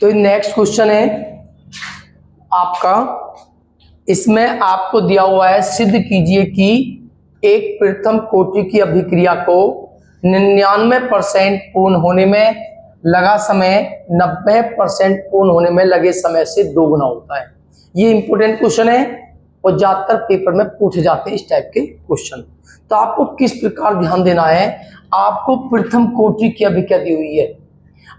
तो next question है आपका, इसमें आपको दिया हुआ है सिद्ध कीजिए कि एक प्रथम कोटि की अभिक्रिया को 99% पूर्ण होने में लगा समय 90% पूर्ण होने में लगे समय से दोगुना होता है। ये इंपॉर्टेंट क्वेश्चन है और ज्यादातर पेपर में पूछे जाते हैं इस टाइप के क्वेश्चन। तो आपको किस प्रकार ध्यान देना है, आपको प्रथम कोटि की अभिक्रिया दी हुई है।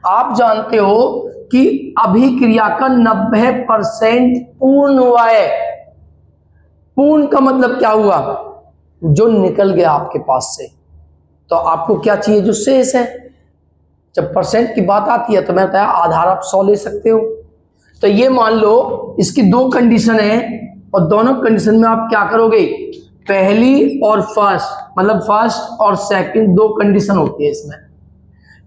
आप जानते हो कि अभिक्रिया का 90% पूर्ण हुआ है। पूर्ण का मतलब क्या हुआ, जो निकल गया आपके पास से। तो आपको क्या चाहिए, जो शेष है। जब परसेंट की बात आती है तो मैं बताया आधार आप 100 ले सकते हो। तो ये मान लो इसकी दो कंडीशन है और दोनों कंडीशन में आप क्या करोगे, पहली और फर्स्ट, मतलब फर्स्ट और सेकंड दो कंडीशन होती है इसमें।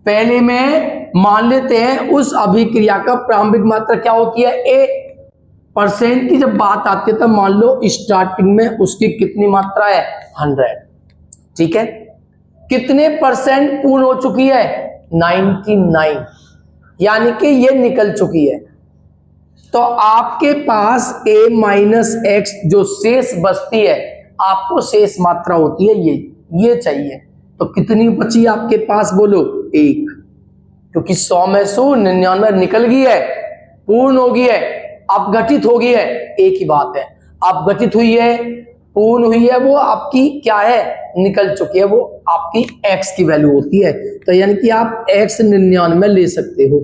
पहले में मान लेते हैं उस अभिक्रिया का प्रारंभिक मात्रा क्या होती है, ए। परसेंट की जब बात आती है तो मान लो स्टार्टिंग में उसकी कितनी मात्रा है, 100। ठीक है, कितने परसेंट पूर्ण हो चुकी है, 99, यानी कि ये निकल चुकी है। तो आपके पास a माइनस एक्स जो शेष बचती है, आपको शेष मात्रा होती है ये चाहिए। तो कितनी बची आपके पास, बोलो 1, क्योंकि 100 में से 99 निकल गई है, पूर्ण हो गई है, अपघटित हो गई है, एक ही बात है। अपघटित हुई है, पूर्ण हुई है, वो आपकी क्या है, निकल चुकी है, वो आपकी x की वैल्यू होती है। तो यानी कि आप x 99 ले सकते हो।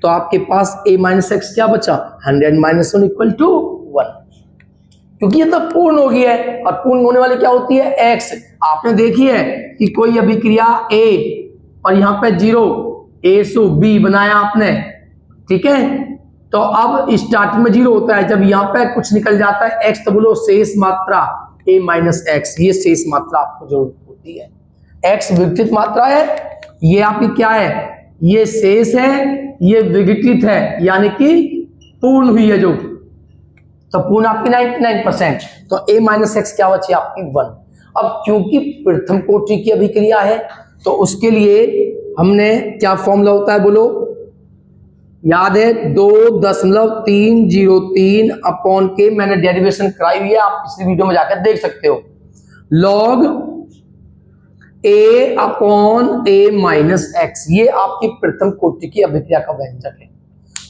तो आपके पास a माइनस एक्स क्या बचा, 100 माइनस 1 इक्वल टू 1, क्योंकि ये तो पूर्ण हो गई है और पूर्ण होने वाली क्या होती है, x। आपने देखी है कि कोई अभिक्रिया a और यहाँ पे 0 a से b बनाया आपने, ठीक है। तो अब स्टार्टिंग में 0 होता है, जब यहाँ पे कुछ निकल जाता है x तो बोलो शेष मात्रा a माइनस एक्स, ये शेष मात्रा आपको जरूरत होती है। x विघटित मात्रा है, ये आपकी क्या है, ये शेष है, ये विघटित है, यानी कि पूर्ण हुई है जो। तो पूर्ण आपकी 99%, तो a माइनस एक्स क्या बची आपकी 1। अब क्योंकि प्रथम कोटि की अभिक्रिया है तो उसके लिए हमने क्या फॉर्मूला होता है, बोलो याद है, 2.303 अपॉन के, मैंने डेरिवेशन कराई हुई है, आप पिछली वीडियो में जाकर देख सकते हो। Log a upon a minus x, ये आपकी प्रथम कोटि की अभिक्रिया का व्यंजक है।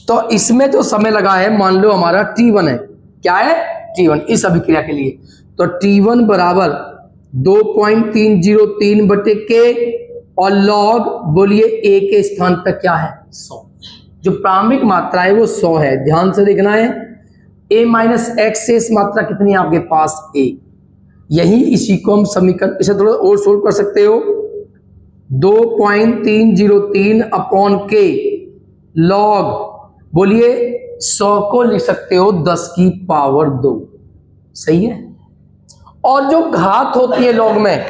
तो इसमें जो समय लगा है, मान लो हमारा t1 है, क्या है, t1 इस अभिक्रिया के लिए। तो t1 बराबर 2.303 बटे के और लॉग बोलिए a के स्थान पर क्या है, 100। जो प्रारंभिक मात्रा है वो 100 है, ध्यान से देखना है। a माइनस एक्स शेष मात्रा कितनी है आपके पास, a। यही इसी को हम समीकरण इसे थोड़ा और सोल्व कर सकते हो। 2.303 अपॉन के लॉग बोलिए 100 को लिख सकते हो 10 की पावर 2, सही है। और जो घात होती है लॉग में,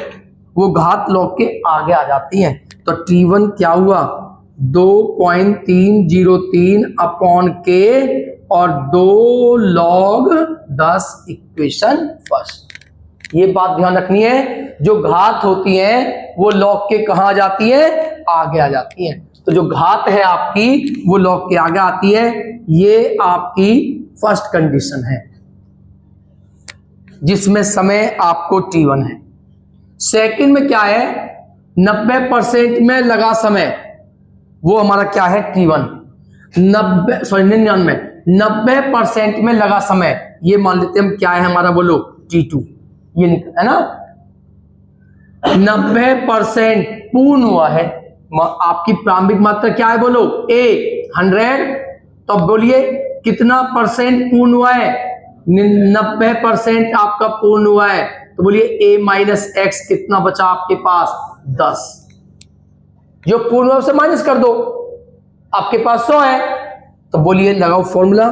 वो घात लॉग के आगे आ जाती है। तो t1 क्या हुआ, 2.303 अपॉन के और 2 लॉग 10 इक्वेशन फर्स्ट। ये बात ध्यान रखनी है, जो घात होती है वो लॉग के कहां आ जाती है, आगे आ जाती है। तो जो घात है आपकी वो लॉग के आगे आती है, ये आपकी फर्स्ट कंडीशन है जिसमें समय आपको t1 है। सेकंड में क्या है, 90% में लगा समय, वो हमारा क्या है, t1। 90% में लगा समय, ये मान लेते हम क्या है हमारा, बोलो t2। ये निकल है ना, 90% पूर्ण हुआ है। आपकी प्रारंभिक मात्रा क्या है, बोलो a 100। तो बोलिए कितना परसेंट पूर्ण हुआ है, 90% आपका पूर्ण हुआ है। तो बोलिए a माइनस एक्स कितना बचा आपके पास, 10। जो पूर्ण हुआ उसे माइनस कर दो, आपके पास 100 है। तो बोलिए लगाओ फॉर्मूला,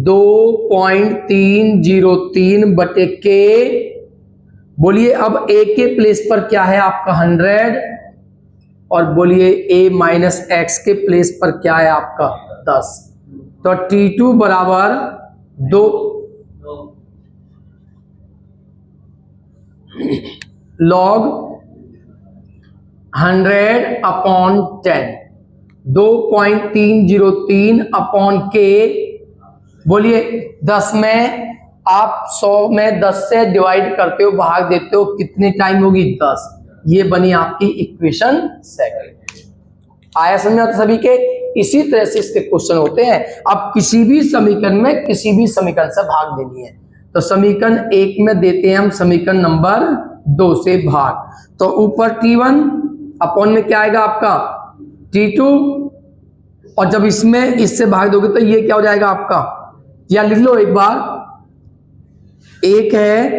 2.303 बटे के, बोलिए अब a के प्लेस पर क्या है आपका 100 और बोलिए a माइनस एक्स के प्लेस पर क्या है आपका 10। तो t2 बराबर 2 लॉग 100 अपॉन 10 2.303 अपॉन के, बोलिए 10 में आप 100 में 10 से डिवाइड करते हो, भाग देते हो, कितने टाइम होगी 10। ये बनी आपकी इक्वेशन सेकंड। आया समझ में सभी के? इसी तरह से इसके क्वेश्चन होते हैं। अब किसी भी समीकरण में किसी भी समीकरण से भाग देनी है, तो समीकरण 1 में देते हैं हम समीकरण नंबर 2 से भाग, तो ऊपर T1 अपॉन में क्या आएगा आपका T2, और जब इसमें इससे भाग दोगे तो ये क्या हो जाएगा आपका, या लिख लो एक बार, एक है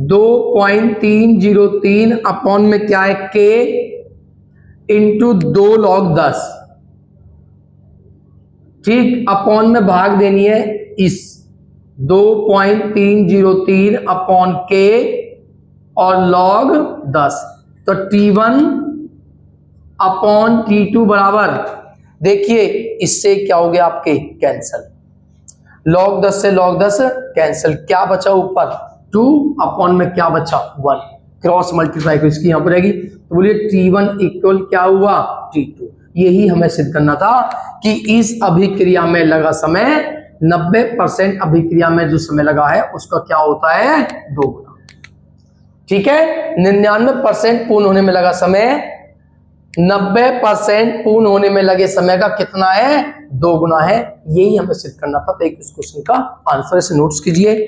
2.303 अपॉन में क्या है के इंटू 2 log 10, ठीक, अपॉन में भाग देनी है इस 2.303 अपॉन के और log 10, तो T1 अपॉन T2 बराबर, देखिए इससे क्या हो गया आपके कैंसल, log 10 से log 10 कैंसल, क्या बचा ऊपर 2 अपॉन में क्या बचा 1, क्रॉस मल्टीप्लाई इसकी यहां पर रहेगी, तो बोलिए T1 इक्वल क्या हुआ T2। यही हमें सिद्ध करना था कि इस अभिक्रिया में लगा समय 90% अभिक्रिया में जो समय लगा है उसका क्या होता है 2 गुना, ठीक है। 99% पूर्ण होने में लगा समय 90% पूर्ण होने में लगे समय का कितना है 2 गुना है, यही हमें सिद्ध करना था। तो एक इस क्वेश्चन का आंसर इसे नोट्स कीजिए।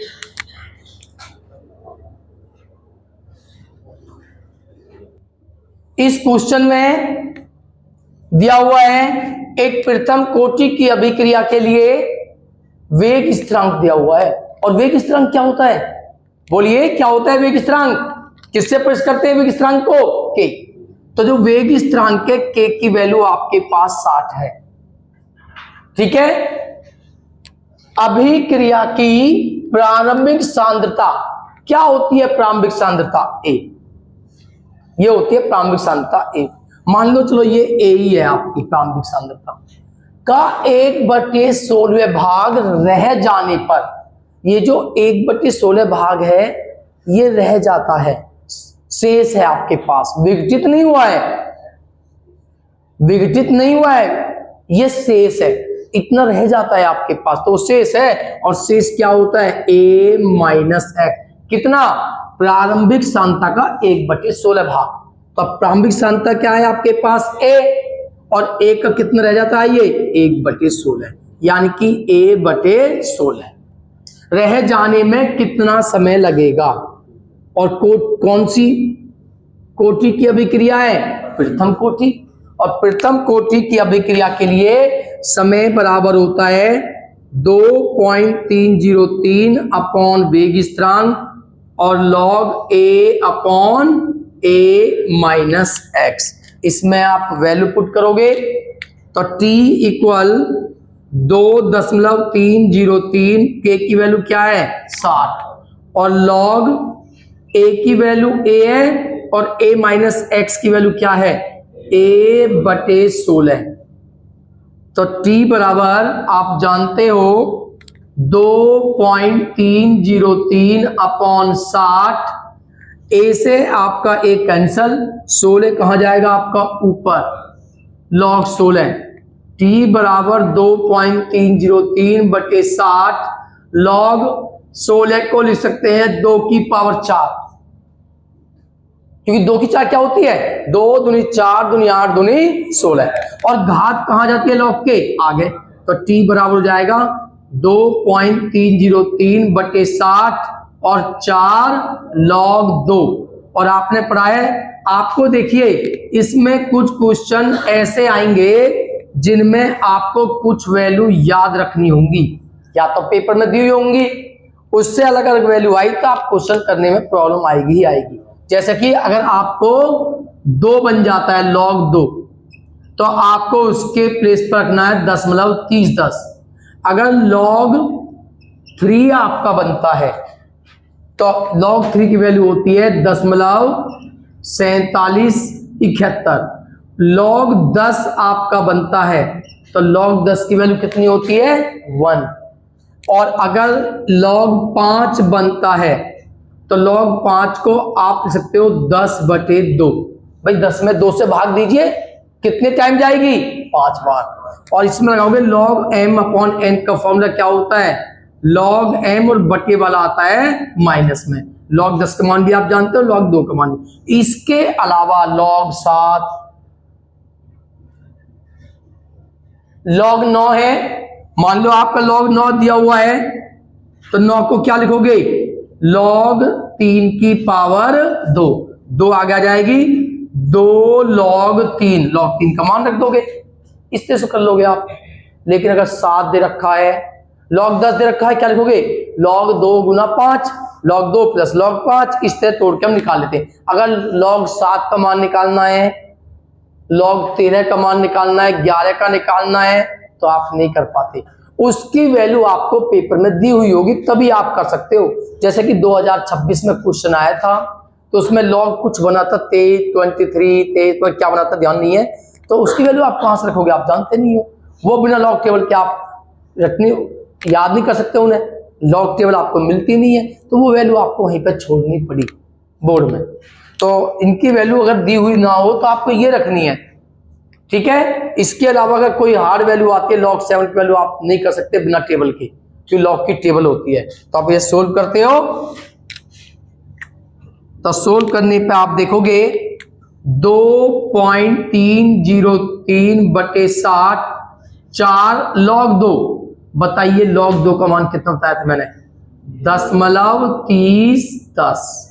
इस क्वेश्चन में दिया हुआ है एक प्रथम कोटि की अभिक्रिया के लिए वेग स्थिरांक दिया हुआ है, और वेग स्थिरांक क्या होता है, बोलिए क्या होता है वेग स्थिरांक, किससे प्रश्न करते हैं वेग स्थिरांक को, के। तो जो वेग स्थिरांक के के की वैल्यू आपके पास 60 है, ठीक है। अभिक्रिया की प्रारंभिक सांद्रता क्या होती है, प्रारंभिक सांद्रता ए, ये होती है प्रारंभिक सांद्रता ए। मान लो चलो ये ए ही है आपकी प्रारंभिक सांद्रता का 1/16 भाग रह जाने पर, ये जो 1/16 भाग है ये रह जाता है, शेष है आपके पास, विघटित नहीं हुआ है, विघटित नहीं हुआ है, ये शेष है, इतना रह जाता है आपके पास, तो शेष है, और शेष क्या होता है a माइनस एक्स, कितना, प्रारंभिक सांद्रता का 1/16 भाग। तो प्रारंभिक सांद्रता क्या है आपके पास a, और a का कितना रह जाता है ये 1/16, यानी कि a/16 रह जाने में कितना समय लगेगा, और कौन सी कोटि की अभिक्रिया है, प्रथम कोटि, और प्रथम कोटि की अभिक्रिया के लिए समय बराबर होता है 2.303 अपॉन वेग स्थिरांक और log a upon a minus x. इसमें आप वैल्यू पुट करोगे तो t इक्वल 2.303, के की वैल्यू क्या है 60, और log a की वैल्यू a है, और a माइनस एक्स की वैल्यू क्या है a/16, तो t बराबर आप जानते हो 2.303 अपॉन 60, a से आपका a कैंसल, 16 कहां जाएगा आपका ऊपर, log 16, t बराबर 2.303/60 log 16 को लिख सकते हैं 2 की पावर 4, क्योंकि 2 की 4 क्या होती है 2 दूनी 4 दूनी 8 दूनी 16, और घात कहां जाती है log के आगे, तो t बराबर हो जाएगा 2.303/60 और 4 log 2। और आपने पढ़ा है, आपको देखिए इसमें कुछ क्वेश्चन ऐसे आएंगे जिनमें आपको कुछ वैल्यू याद रखनी होंगी, या तो पेपर में दी हुई होंगी, उससे अलग अलग वैल्यू आई तो आप क्वेश्चन करने में प्रॉब्लम आएगी ही आएगी। जैसे कि अगर आपको 2 बन जाता है log 2, तो आपको उसके प्लेस पर रखना है 10.3010। अगर log 3 आपका बनता है तो log 3 की वैल्यू होती है 10.4771। log 10 आपका बनता है तो log 10 की वैल्यू कितनी होती है 1। और अगर log 5 बनता है तो log 5 को आप लिख सकते हो 10/2। भाई 10 में 2 से भाग दीजिए कितने टाइम जाएगी? 5 बार। और इसमें लगाओगे log m अपॉन n का फॉर्मूला क्या होता है? log m और बटे वाला आता है माइनस में। log 10 का मान भी आप जानते हो, log 2 का मान भी। इसके अलावा log 7, log 9 है, मान लो आपका log 9 दिया हुआ है तो 9 को क्या लिखोगे? log 3 की पावर 2, 2 आगे आ जाएगी, 2 log 3, log 3 का मान रख दोगे, इस तरह से कर लोगे आप। लेकिन अगर 7 दे रखा है, log 10 दे रखा है, क्या लिखोगे? log 2 गुना 5, log 2 प्लस log 5, इस तरह तोड़ के हम निकाल लेते हैं। अगर log 7 का मान निकालना है, log 13 का मान निकालना है, 11 का निकालना है, तो आप नहीं कर पाते। उसकी वैल्यू आपको पेपर में दी हुई होगी तभी आप कर सकते हो। जैसे कि 2026 में क्वेश्चन आया था तो उसमें log कुछ बना था 23, 23 पर क्या बना था ध्यान नहीं है, तो उसकी वैल्यू आप कहां से रखोगे? आप जानते नहीं हो। वो बिना log टेबल के आप रखने याद नहीं कर सकते उन्हें, log टेबल आपको मिलती नहीं है, तो वो वैल्यू आपको वहीं पर छोड़नी पड़ी बोर्ड में। तो इनकी वैल्यू अगर दी हुई ना हो तो आपको ये रखनी है, ठीक है। इसके अलावा अगर कोई हार्ड वैल्यू आती है, log 7 की वैल्यू आप नहीं कर सकते बिना टेबल के, क्योंकि log की टेबल होती है। तो आप ये सोल्व करते हो, तो सोल्व करने पे आप देखोगे 2.303 बटे 60 4 log 2। बताइए log 2 का मान कितना बताया था मैंने? 10.30।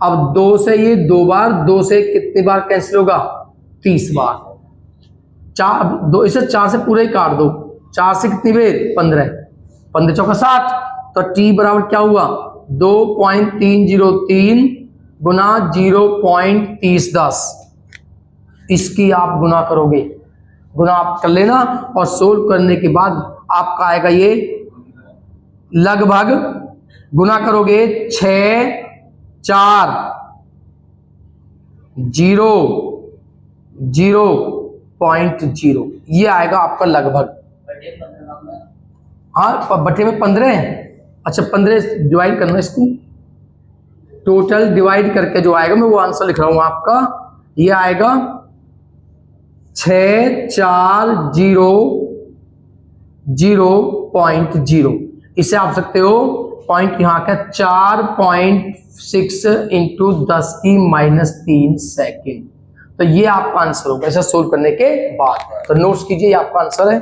अब 2 से ये 2 बार, 2 से कितनी बार कैंसिल होगा? 30 बार। 4 2 इसे 4 से पूरे ही काट दो, 4 से कितनी बेर? 15, 15 चौका 60, तो t बराबर क्या हुआ? 2.303 गुना 0.3010। इसकी आप गुना करोगे, गुना आप कर लेना और सोल्व करने के बाद आपका आएगा ये लगभग, गुना करोगे 6 4 0 0.0, ये आएगा आपका लगभग। हाँ बटे में 15 है, अच्छा 15 डिवाइड करना इसको, टोटल डिवाइड करके जो आएगा मैं वो आंसर लिख रहा हूं आपका, ये आएगा 640.0। इसे आप सकते हो पॉइंट यहाँ का 4.6 इंटू 10 की -3 सेकेंड। तो ये आपका आंसर होगा ऐसा सोल्व करने के बाद। तो नोट्स कीजिए, ये आपका आंसर है।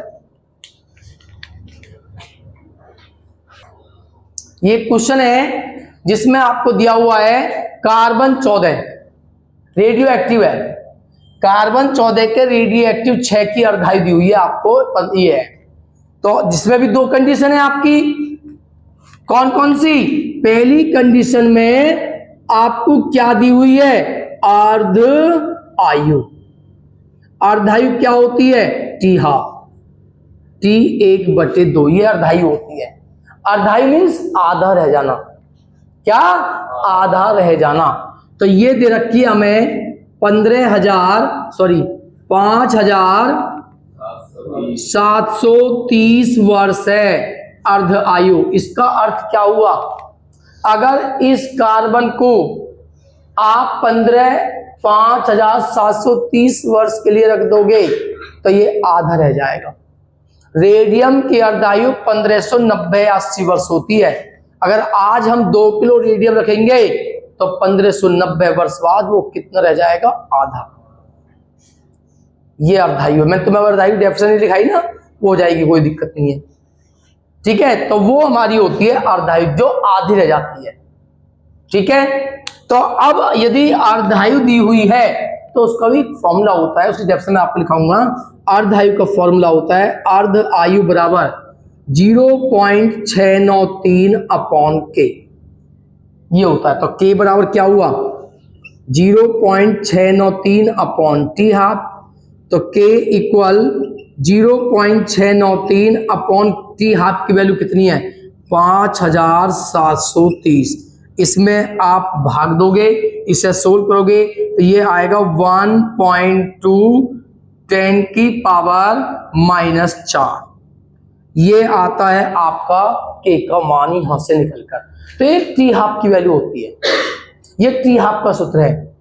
ये क्वेश्चन है जिसमें आपको दिया हुआ है कार्बन 14 रेडियो एक्टिव है, कार्बन 14 के रेडियो एक्टिव 6 की अर्धायु दी हुई है आपको, ये है। तो जिसमें भी 2 कंडीशन है आपकी, कौन कौन सी? पहली कंडीशन में आपको क्या दी हुई है? अर्ध आयु। अर्धायु क्या होती है? टी हाफ, टी 1/2, ये अर्धायु होती है। अर्धायु मीन्स आधा रह जाना, क्या? आधा रह जाना। तो ये दे रखी है हमें 5730 वर्ष है अर्ध आयु। इसका अर्थ क्या हुआ? अगर इस कार्बन को आप 5730 वर्ष के लिए रख दोगे तो ये आधा रह जाएगा। रेडियम की अर्धायु 1590-80 वर्ष होती है। अगर आज हम 2 किलो रेडियम रखेंगे तो 1590 वर्ष बाद वो कितना रह जाएगा? आधा। ये अर्धायु है, मैं तुम्हें अर्धायु डेफिनेशन लिखाई ना, वो हो जाएगी, कोई दिक्कत नहीं है, ठीक है। तो वो हमारी होती है अर्धायु जो आधी रह जाती है, ठीक है। तो अब यदि अर्धायु दी हुई है तो उसका भी फॉर्मूला होता है, उसकी डेफिनेशन में आपको लिखाऊंगा। अर्धायु का फॉर्मूला होता है अर्ध आयु बराबर 0.693 अपॉन के, ये होता है। तो के बराबर क्या हुआ? 0.693 अपॉन टी हाफ, तो के इक्वल 0.693 अपॉन टी हाफ की वैल्यू कितनी है? 5730। इसमें आप भाग दोगे, इसे सोल्व करोगे तो ये आएगा 1.2 10 की पावर -4। ये आता है आपका के का मान यहां से निकलकर। तो एक टी हाफ की वैल्यू होती है, ये टी हाफ का सूत्र है।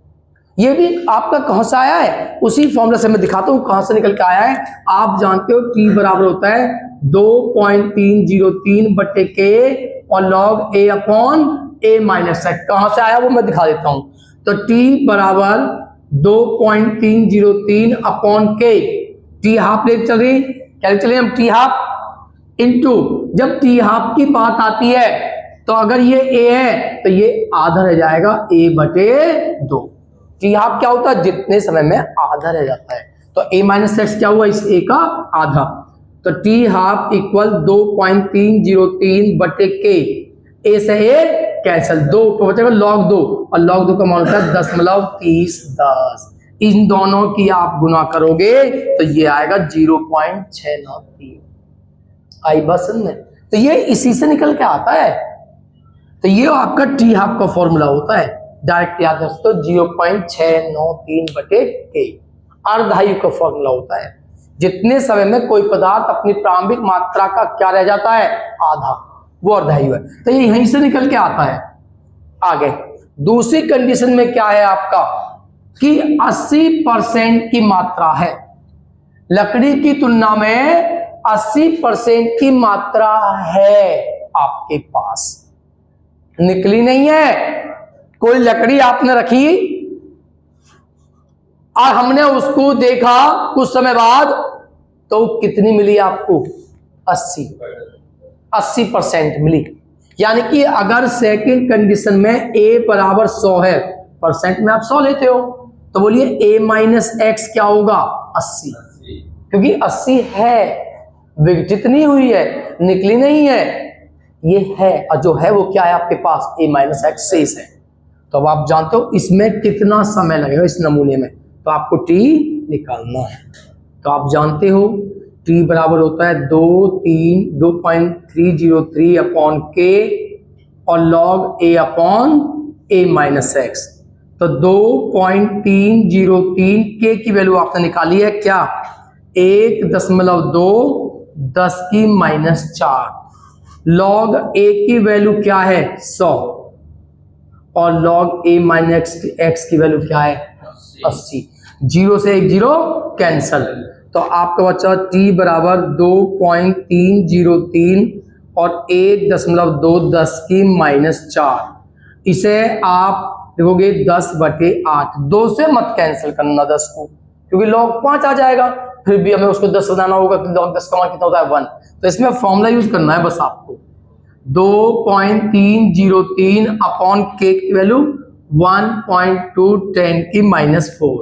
ये भी आपका कहां से आया है, उसी फॉर्मूला से मैं दिखाता हूं कहां से निकल के आया है। आप जानते हो t बराबर होता है 2.303 बटे के और log a upon a minus x. कहां से आया वो मैं दिखा देता हूं। तो t बराबर 2.303 अपॉन के, टी हाफ लेके चल रही, क्या लेके चले हम, टी हाफ इंटू, जब टी हाफ की बात आती है तो अगर ये a है तो ये आधा रह जाएगा a बटे 2। टी हाफ क्या होता है, जितने समय में आधा रह जाता है, तो a माइनस एक्स क्या हुआ, इस a का आधा। तो टी हाफ इक्वल 2.303 बटे के, a से a कैंसिल, 2 तो बचेगा log 2 और log 2 का मान होता है 10.30। इन दोनों की आप गुना करोगे तो ये आएगा 0.693। आई बात समझ में। तो ये इसी से निकल के आता है। तो ये आपका टी हाफ का फॉर्मूला होता है, डायरेक्ट याद रख तो 0.693 बटे के अर्धायु का फॉर्मूला होता है। जितने समय में कोई पदार्थ अपनी प्रारंभिक मात्रा का क्या रह जाता है, आधा, वो अर्धायु है। तो ये यहीं से निकल के आता है। आगे दूसरी कंडीशन में क्या है आपका कि 80% की मात्रा है, लकड़ी की तुलना में 80% की मात्रा है आपके पास, निकली नहीं है। कोई लकड़ी आपने रखी और हमने उसको देखा कुछ समय बाद, तो कितनी मिली आपको, 80% मिली। यानी कि अगर सेकंड कंडीशन में a बराबर 100 है, परसेंट में आप 100 लेते हो, तो बोलिए a माइनस एक्स क्या होगा, 80, क्योंकि 80 है, जितनी हुई है, निकली नहीं है, ये है, और जो है वो क्या है आपके पास, a माइनस एक्स शेष है। तो अब आप जानते हो इसमें कितना समय लगेगा इस नमूने में, तो आपको t निकालना है। तो आप जानते हो t बराबर होता है 2.303 अपॉन के और log a upon a minus x. तो 2.303 के की वैल्यू आपने निकाली है क्या, 1.2 10 की माइनस 4, log a की वैल्यू क्या है 100 और log a माइनस एक्स की वैल्यू क्या है 80। 0 से 1 0 कैंसल, तो आपका बच्चा t बराबर 2.303 और 1.2 10 की माइनस 4। इसे आप देखोगे 10/8, 2 से मत कैंसिल करना 10 को, क्योंकि log 5 आ जाएगा, फिर भी हमें उसको 10 बनाना होगा, log 10 का मान कितना होता है 1। तो इसमें फॉर्मूला यूज करना है बस आपको, 2.303 अपॉन के की वैल्यू 1.210 की माइनस 4।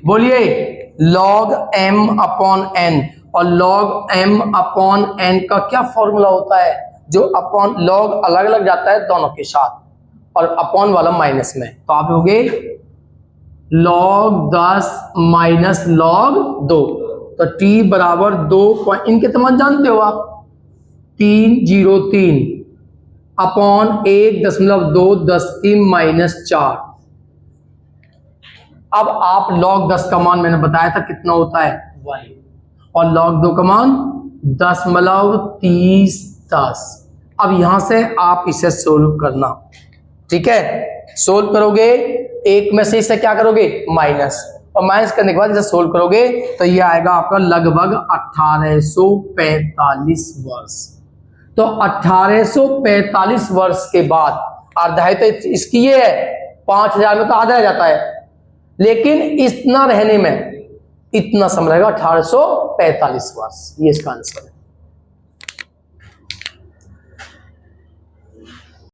बोलिए log m अपॉन n, और log m अपॉन n का क्या फॉर्मूला होता है, जो अपॉन log अलग अलग जाता है दोनों के साथ और अपॉन वाला माइनस में, तो आप लोगे log 10 माइनस log 2। तो t बराबर 2, इनके तमाम जानते हो आप, 303 अपॉन 1.2 10 की माइनस 4। अब आप log 10 का मान मैंने बताया था कितना होता है 1, और log 2 का मान 10.30। अब यहां से आप इसे सोल्व करना, ठीक है। सोल्व करोगे, एक में से इसे क्या करोगे माइनस, और माइनस करने के बाद इसे सोल्व करोगे तो ये आएगा आपका लगभग 1845 वर्ष। तो 1845 वर्ष के बाद अर्धायु तो इसकी ये है, 5000 में तो आधा रह जाता है, लेकिन इतना रहने में इतना समय लगेगा 1845 वर्ष। ये इसका आंसर है।